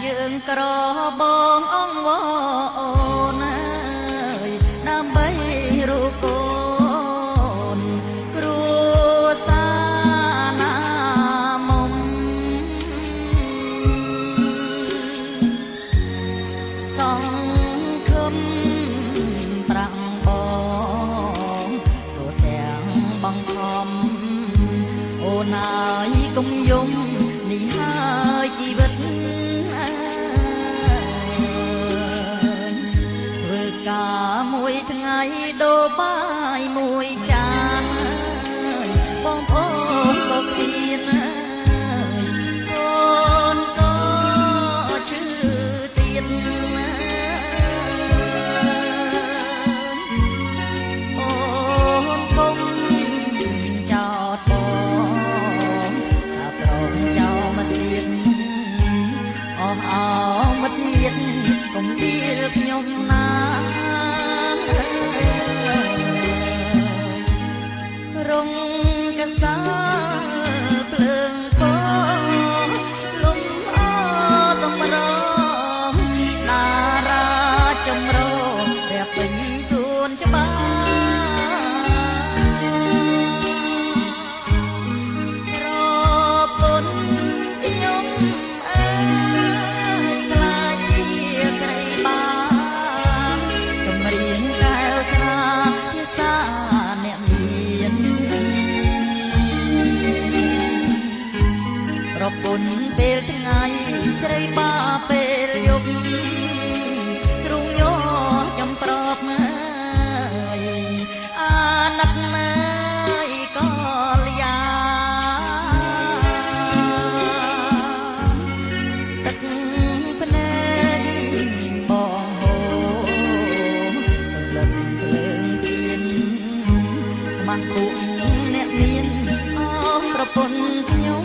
យើងក្របងអងវអូនអើយដើម្បីរូបកូនគ្រួសារណាមុំសង្ឃឹមប្រាំងបងព្រោះទាំងបងខំអូនអើយកុំយំនេះហើយជីវិតធ្វើការមួយថ្ងៃដូរបាយមួយចានបងប្អូនក៏ឃ្លានកូនក៏ឈឺទៀតអូនគុំចោតបងថាប្រងចោមកសៀតអស់អមិត្តញាតកុំដៀលខ្ញុំណារងកសាភ្លើងកលំអសម្រងតារាចម្រោព្រះពេញសួនច្បារគុណខ្ញុំអើយខ្លាចជាស្រីបាចម្រៀងកែវស្រាភាសាអ្នកមានប្រពន្ធពេលថ្ងៃស្រីបាពេលយប់ទ្រង់ញ័រចំប្រប់អាណិតណើយកលយាទឹកភ្នែកបងហូរលឹកភ្លើងទៀនខ្មាស់ពួកអ្នកមានអស់ប្រពន្ធខ្ញុំ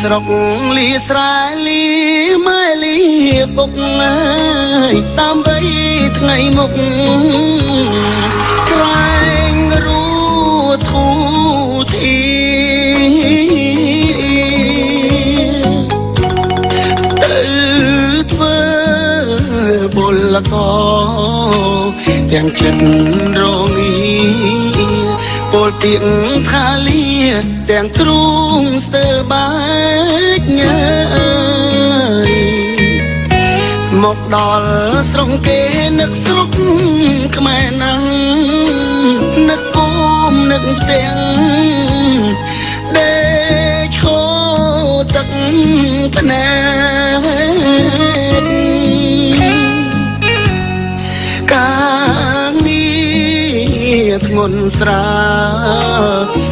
ស្រុកលីស្រែលីម៉ែលីពុកអើយដើម្បីថ្ងៃមុខក្រែងរូធូធីទៅធ្វើពលកទាំងចិត្តរងាពលទៀងថាលាទាំងទ្រូងស្ទើបាច់ញើយមកដល់ស្រុងគេនឹកស្រុកខ្មែរណាំងនឹកគោមនឹកទាំងដេកឈោទឹកភ្នែកការងារធ្ងន់ស្រាល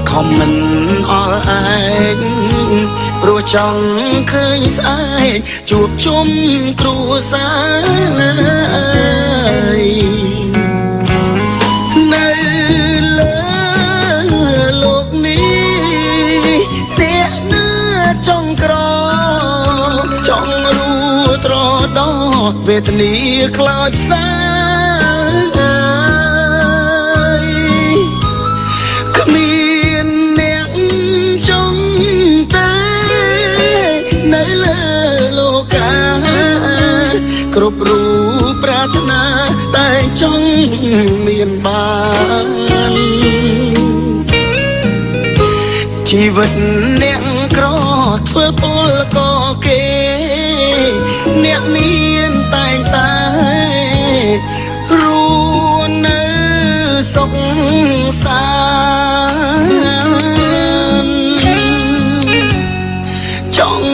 ខំមិនអល់ឯងព្រោះចង់ឃើញស្អែកជួបជុំគ្រួសារនៅលើលោកនេះអ្នកណាចង់ក្រចង់រួត្រដោវេទនាខ្លោចផ្សាគ្មានអ្នកចង់តែនៅលើលោកាគ្រប់រូបប្រាថ្នាតែចង់មានបានជីវិតអ្នកក្រធ្វើពលកគេអ្នកមានតែងតែរួននៅសុខសាន្តចង់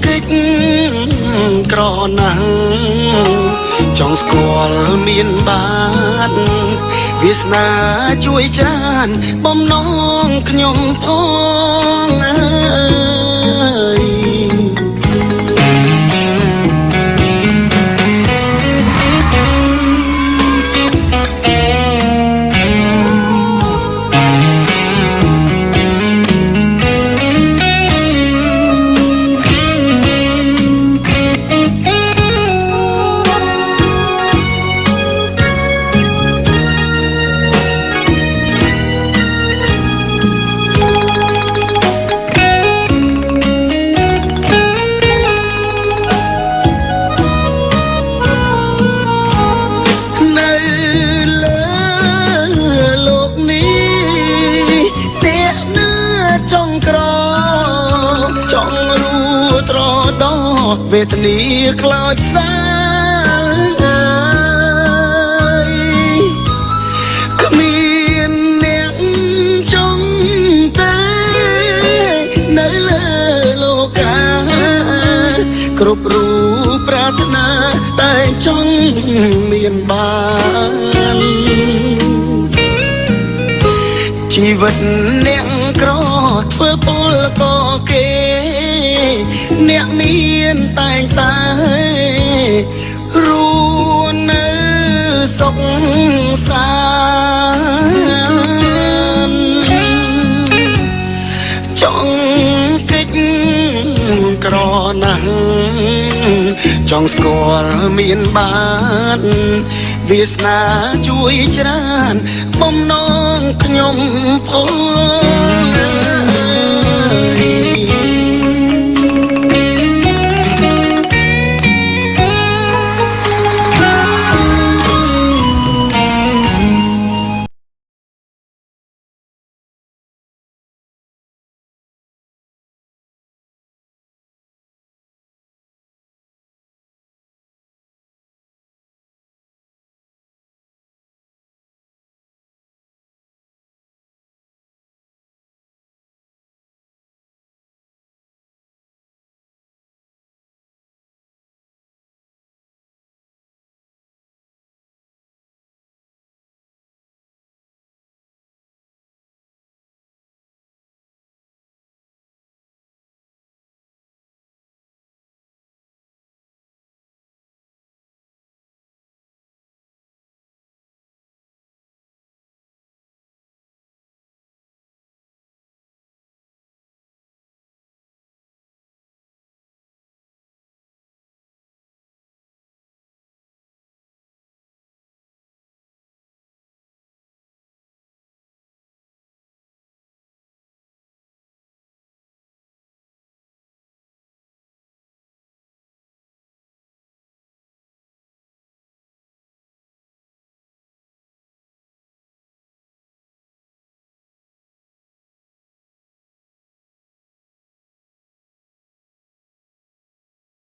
កិច្ចក្រណាំងចង់ស្គាល់មានបានវាសនាជួយច្រើនបំណងខ្ញុំផងអើយវេទនាខ្លោចផ្សាគ្មានអ្នកចង់តែនៅលើលោកាគ្រប់រូបប្រាថ្នាតែចង់មានបានជីវិតអ្នកក្រធ្វើពលកគេអ្នកមានតែងតែរួននៅសុខសាន្តចង់កិច្ចក្រណាំងចង់ស្គាល់មានបានវាសនាជួយច្រើនបំណងខ្ញុំផង